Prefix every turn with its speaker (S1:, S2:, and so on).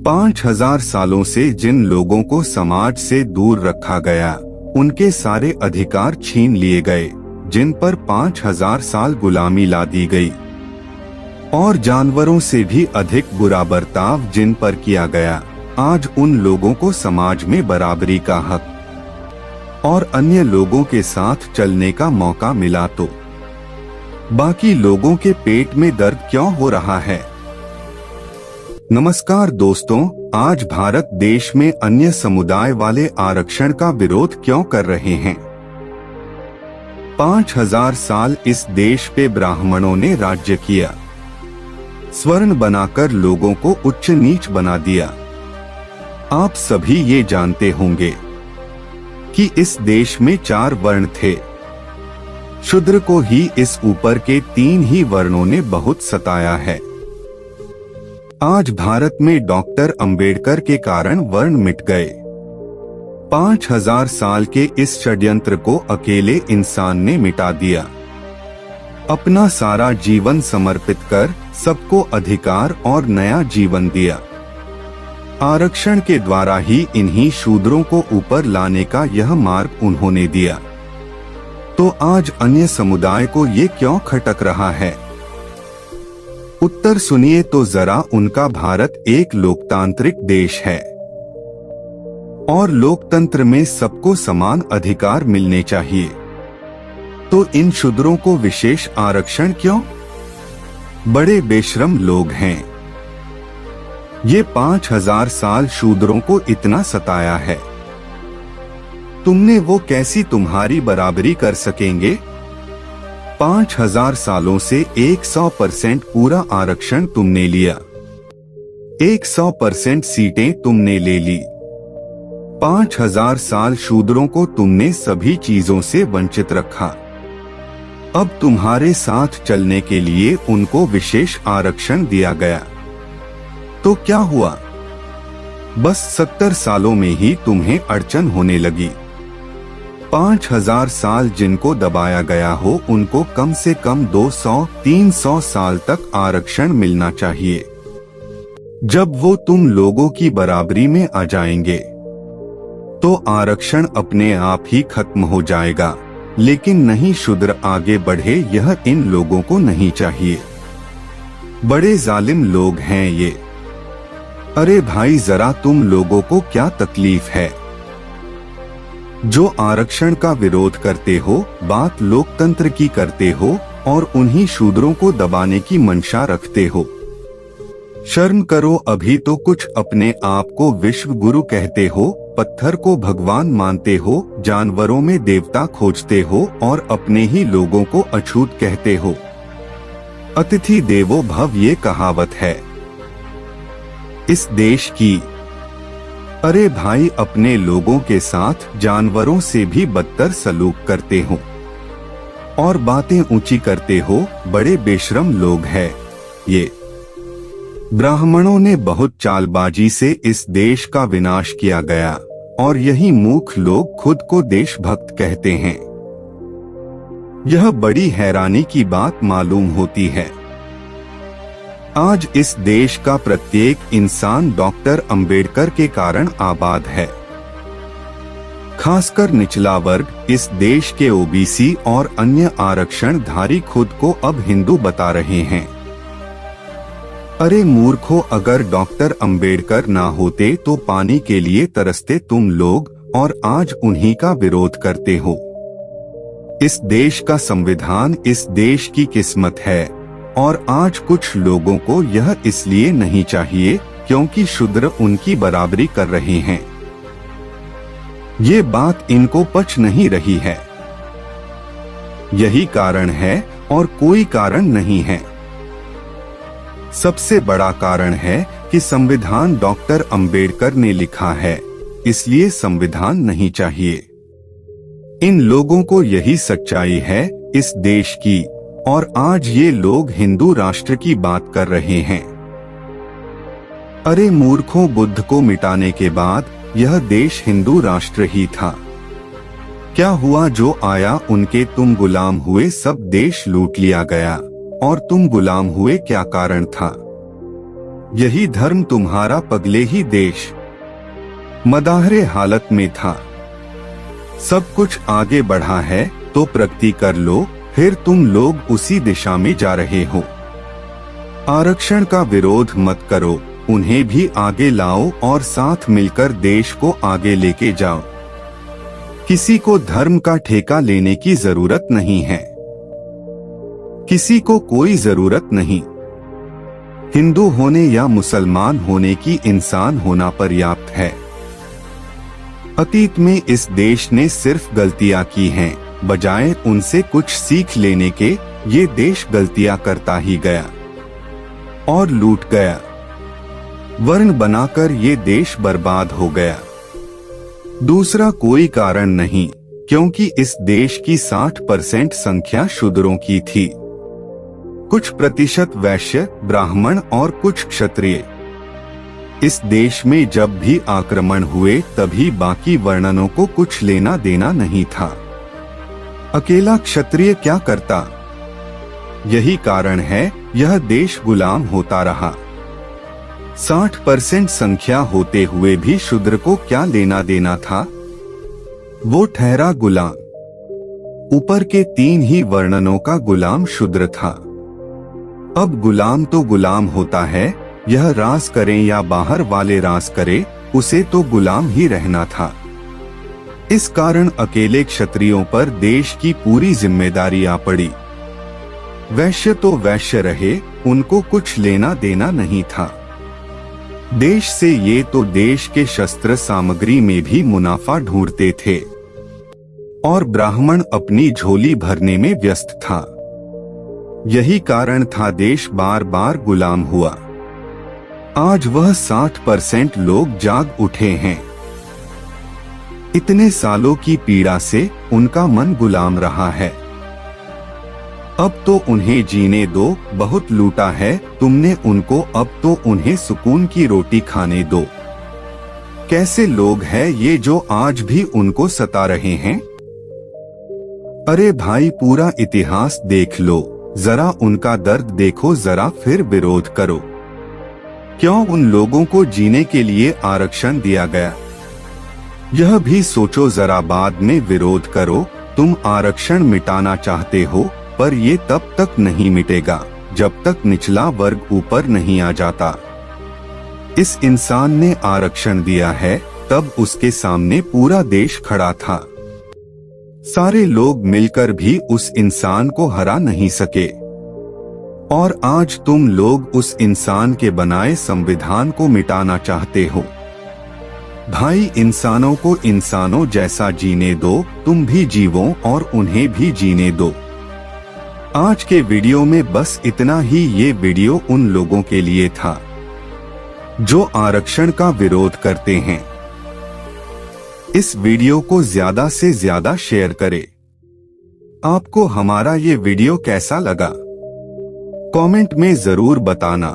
S1: 5000 सालों से जिन लोगों को समाज से दूर रखा गया, उनके सारे अधिकार छीन लिए गए, जिन पर 5000 साल गुलामी ला दी गई, और जानवरों से भी अधिक बुरा बर्ताव जिन पर किया गया, आज उन लोगों को समाज में बराबरी का हक और अन्य लोगों के साथ चलने का मौका मिला तो बाकी लोगों के पेट में दर्द क्यों हो रहा है? नमस्कार दोस्तों, आज भारत देश में अन्य समुदाय वाले आरक्षण का विरोध क्यों कर रहे हैं? 5000 साल इस देश पे ब्राह्मणों ने राज्य किया, स्वर्ण बनाकर लोगों को उच्च नीच बना दिया। आप सभी ये जानते होंगे कि इस देश में 4 वर्ण थे। शूद्र को ही इस ऊपर के 3 ही वर्णों ने बहुत सताया है। आज भारत में डॉक्टर अंबेडकर के कारण वर्ण मिट गए। 5000 साल के इस षड्यंत्र को अकेले इंसान ने मिटा दिया। अपना सारा जीवन समर्पित कर सबको अधिकार और नया जीवन दिया। आरक्षण के द्वारा ही इन्हीं शूद्रों को ऊपर लाने का यह मार्ग उन्होंने दिया। तो आज अन्य समुदाय को ये क्यों खटक रहा है? उत्तर सुनिए तो जरा। उनका भारत एक लोकतांत्रिक देश है और लोकतंत्र में सबको समान अधिकार मिलने चाहिए। तो इन शूद्रों को विशेष आरक्षण क्यों? बड़े बेशरम लोग हैं। ये 5000 साल शूद्रों को इतना सताया है, तुमने वो कैसी तुम्हारी बराबरी कर सकेंगे? 5000 सालों से 100% पूरा आरक्षण तुमने लिया, 100% सीटें तुमने ले ली। 5000 साल शूद्रों को तुमने सभी चीजों से वंचित रखा। अब तुम्हारे साथ चलने के लिए उनको विशेष आरक्षण दिया गया, तो क्या हुआ? बस 70 सालों में ही तुम्हें अड़चन होने लगी। 5000 साल जिनको दबाया गया हो, उनको कम से कम 200-300 साल तक आरक्षण मिलना चाहिए। जब वो तुम लोगों की बराबरी में आ जाएंगे तो आरक्षण अपने आप ही खत्म हो जाएगा। लेकिन नहीं, शूद्र आगे बढ़े, यह इन लोगों को नहीं चाहिए। बड़े जालिम लोग हैं ये। अरे भाई, जरा तुम लोगों को क्या तकलीफ है जो आरक्षण का विरोध करते हो, बात लोकतंत्र की करते हो और उन्हीं शूद्रों को दबाने की मंशा रखते हो? शर्म करो। अभी तो कुछ अपने आप को विश्व गुरु कहते हो, पत्थर को भगवान मानते हो, जानवरों में देवता खोजते हो और अपने ही लोगों को अछूत कहते हो। अतिथि देवो भव ये कहावत है इस देश की। अरे भाई, अपने लोगों के साथ जानवरों से भी बदतर सलूक करते हो और बातें ऊंची करते हो। बड़े बेशरम लोग हैं ये। ब्राह्मणों ने बहुत चालबाजी से इस देश का विनाश किया गया और यही मूर्ख लोग खुद को देशभक्त कहते हैं। यह बड़ी हैरानी की बात मालूम होती है। आज इस देश का प्रत्येक इंसान डॉक्टर अंबेडकर के कारण आबाद है। खासकर निचला वर्ग, इस देश के ओबीसी और अन्य आरक्षण धारी खुद को अब हिंदू बता रहे हैं। अरे मूर्खों, अगर डॉक्टर अंबेडकर ना होते तो पानी के लिए तरसते तुम लोग और आज उन्हीं का विरोध करते हो। इस देश का संविधान इस देश की किस्मत है और आज कुछ लोगों को यह इसलिए नहीं चाहिए क्योंकि शूद्र उनकी बराबरी कर रहे हैं। ये बात इनको पच नहीं रही है। यही कारण है और कोई कारण नहीं है। सबसे बड़ा कारण है कि संविधान डॉक्टर अंबेडकर ने लिखा है, इसलिए संविधान नहीं चाहिए। इन लोगों को यही सच्चाई है इस देश की और आज ये लोग हिंदू राष्ट्र की बात कर रहे हैं। अरे मूर्खों, बुद्ध को मिटाने के बाद यह देश हिंदू राष्ट्र ही था। क्या हुआ? जो आया उनके तुम गुलाम हुए, सब देश लूट लिया गया और तुम गुलाम हुए। क्या कारण था? यही धर्म तुम्हारा पगले ही देश मदाहरे हालत में था। सब कुछ आगे बढ़ा है तो प्रगति कर लो, फिर तुम लोग उसी दिशा में जा रहे हो। आरक्षण का विरोध मत करो, उन्हें भी आगे लाओ और साथ मिलकर देश को आगे लेके जाओ। किसी को धर्म का ठेका लेने की जरूरत नहीं है, किसी को कोई जरूरत नहीं। हिंदू होने या मुसलमान होने की इंसान होना पर्याप्त है। अतीत में इस देश ने सिर्फ गलतियां की हैं, बजाय उनसे कुछ सीख लेने के ये देश गलतियां करता ही गया और लूट गया। वर्ण बनाकर ये देश बर्बाद हो गया। दूसरा कोई कारण नहीं, क्योंकि इस देश की 60% संख्या शूद्रों की थी, कुछ प्रतिशत वैश्य, ब्राह्मण और कुछ क्षत्रिय। इस देश में जब भी आक्रमण हुए तभी बाकी वर्णों को कुछ लेना देना नहीं था। अकेला क्षत्रिय क्या करता? यही कारण है यह देश गुलाम होता रहा। 60% संख्या होते हुए भी शूद्र को क्या लेना देना था? वो ठहरा गुलाम। ऊपर के 3 ही वर्णों का गुलाम शूद्र था। अब गुलाम तो गुलाम होता है, यह राज करे या बाहर वाले राज करे, उसे तो गुलाम ही रहना था। इस कारण अकेले क्षत्रियों पर देश की पूरी जिम्मेदारी आ पड़ी। वैश्य तो वैश्य रहे, उनको कुछ लेना देना नहीं था देश से। ये तो देश के शस्त्र सामग्री में भी मुनाफा ढूंढते थे और ब्राह्मण अपनी झोली भरने में व्यस्त था। यही कारण था देश बार बार गुलाम हुआ। आज वह 60% लोग जाग उठे हैं। इतने सालों की पीड़ा से उनका मन गुलाम रहा है। अब तो उन्हें जीने दो, बहुत लूटा है तुमने उनको, अब तो उन्हें सुकून की रोटी खाने दो। कैसे लोग हैं ये जो आज भी उनको सता रहे हैं? अरे भाई, पूरा इतिहास देख लो, जरा उनका दर्द देखो जरा, फिर विरोध करो। क्यों उन लोगों को जीने के लिए आरक्षण दिया गया? यह भी सोचो जरा, बाद में विरोध करो। तुम आरक्षण मिटाना चाहते हो, पर ये तब तक नहीं मिटेगा जब तक निचला वर्ग ऊपर नहीं आ जाता। इस इंसान ने आरक्षण दिया है, तब उसके सामने पूरा देश खड़ा था। सारे लोग मिलकर भी उस इंसान को हरा नहीं सके। और आज तुम लोग उस इंसान के बनाए संविधान को मिटाना चाहते हो। भाई, इंसानों को इंसानों जैसा जीने दो, तुम भी जीवो और उन्हें भी जीने दो। आज के वीडियो में बस इतना ही। ये वीडियो उन लोगों के लिए था जो आरक्षण का विरोध करते हैं। इस वीडियो को ज्यादा से ज्यादा शेयर करें। आपको हमारा ये वीडियो कैसा लगा? कमेंट में जरूर बताना।